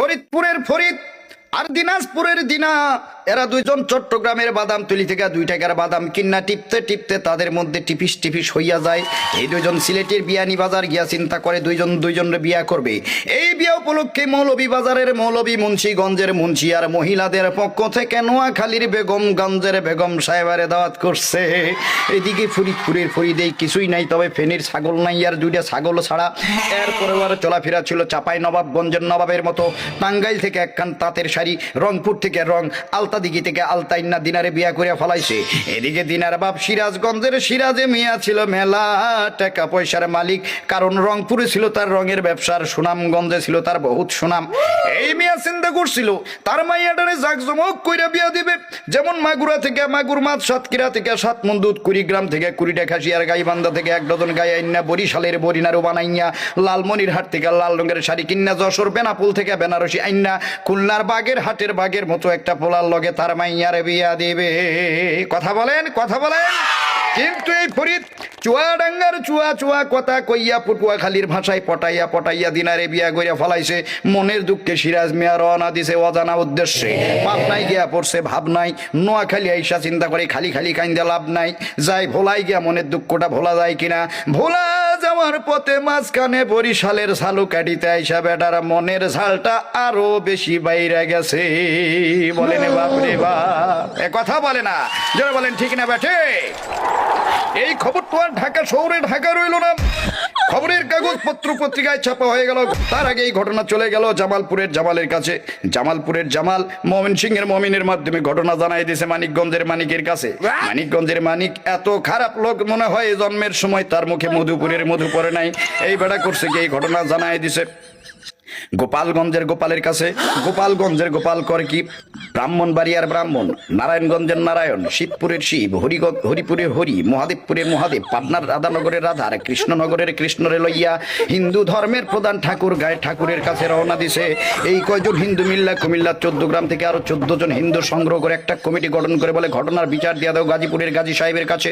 ফরিদপুরের ফরিদ আর দিনাজপুরের দিনা, এরা দুইজন চট্টগ্রামের বাদামতলি থেকে 2 টাকার বাদাম কিন্না টিপতে টিপতে তাদের মধ্যে টিপিস টিপিস হইয়া যায়। এই দুইজন সিলেটের বিয়ানি বাজার গিয়া চিন্তা করে দুইজনের বিয়া করবে। এই বিয়া উপলক্ষে মৌলভীবাজারের মৌলভী, মুন্সিগঞ্জের মুন্সি আর মহিলাদের পক্ষ থেকে নোয়াখালীর বেগমগঞ্জের বেগম সাহেবারে দাওয়াত করছে। এদিকে ফরিদপুরের ফরিদেই কিছুই নাই, তবে ফেনীর ছাগল নাই আর 2টা ছাগল ছাড়া। এরপরে আর চলাফেরা ছিল চাপাই নবাবগঞ্জের নবাবের মতো। টাঙ্গাইল থেকে একখান তাঁতের শাড়ি, রংপুর থেকে রং, আলতাদিঘি থেকে আলতাইন্না দিনারে বিয়া করে ফলাইছে। এদিকে দিনার বাপ সিরাজগঞ্জের সিরাজে মিয়া ছিল মেলা টাকা পয়সার মালিক, কারণ রংপুরে ছিল তার রঙের ব্যবসার, সুনামগঞ্জে ছিল তার বহুত সুনাম। এই মিয়া চিন্তা করছিল তার মাইয়াটারে জাকজমক কইরা বিয়া দিবে। যেমন মাগুরা থেকে মাগুর মাছ, সাতক্ষীরা থেকে 7 মণ দুধ, কুড়িগ্রাম থেকে 20টা খাসি আর গাইবান্ধা থেকে 1 ডজন গাই আইনা, বরিশালের বরিনারু বানাইয়া, লালমনিরহাট থেকে লাল রঙের শাড়ি কিন্না, যশোর বেনাপুল থেকে বেনারসি আইনা, খুলনার বাগের হাটের বাগের মতো একটা পোলার লগে তার মাইয়ারে বিয়া দিবে। কথা বলেন, কথা বলেন। কিন্তু এই ফরিদ চুয়াডাঙ্গার চুয়া কথা কইয়া পটুয়াখালীর ভাষায় পটাইয়া পটাইয়া দিনারে বিয়া কইরা ফলাইছে। মনের দুঃখে সিরাজ মিয়া রওনা দিছে অজানা উদ্দেশ্যে। পাবনায় গিয়া পড়ছে ভাবনাই, নোয়াখালী আইসা চিন্তা করে খালি খালি কাইন্দা লাভ নাই, যাই ভোলাই গিয়া মনের দুঃখটা ভোলা যায় কিনা। ভোলা যাওয়ার পথে মাঝখানে বরিশালের ঝালু কাটিতে আইসা বেটার মনের ঝালটা আরো বেশি বাইরে গেছে। বলেন বাপরে বাপ, এ কথা বলে না, যারা বলেন ঠিক না বেঠে। এই খবর তো আর ঢাকা শহরে ঢাকা রইল না, খবরের কাগজ পত্র পত্রিকায় ছাপা হয়ে গেল। তার আগে এই ঘটনা চলে গেল জামালপুরের জামালের কাছে। জামালপুরের জামাল ময়মনসিংহের মমিনের মাধ্যমে ঘটনা জানাই দিয়েছে মানিকগঞ্জের মানিকের কাছে। মানিকগঞ্জের মানিক এত খারাপ লোক মনে হয় জন্মের সময় তার মুখে মধুপুরের মধু পড়ে নাই। এই বেড়া করছে কি, এই ঘটনা জানাই দিছে গোপালগঞ্জের গোপালের কাছে। গোপালগঞ্জের গোপাল করে কি, ব্রাহ্মণবাড়িয়ার ব্রাহ্মণ, নারায়ণগঞ্জের নারায়ণ, শিবপুরের শিব, হরিপুরের হরি, মহাদেবপুরের মহাদেব, পাটনার রাধানগরের রাধার, কৃষ্ণনগরের কৃষ্ণরে লইয়া হিন্দু ধর্মের প্রধান ঠাকুর গায়ে ঠাকুরের কাছে রওনা দিছে। এই কয়জন হিন্দু মিল্লা কুমিল্লার 14 গ্রাম থেকে আরো 14 জন হিন্দু সংগ্রহ করে একটা কমিটি গঠন করে বলে ঘটনার বিচার দিয়া দাও গাজীপুরের গাজী সাহেবের কাছে।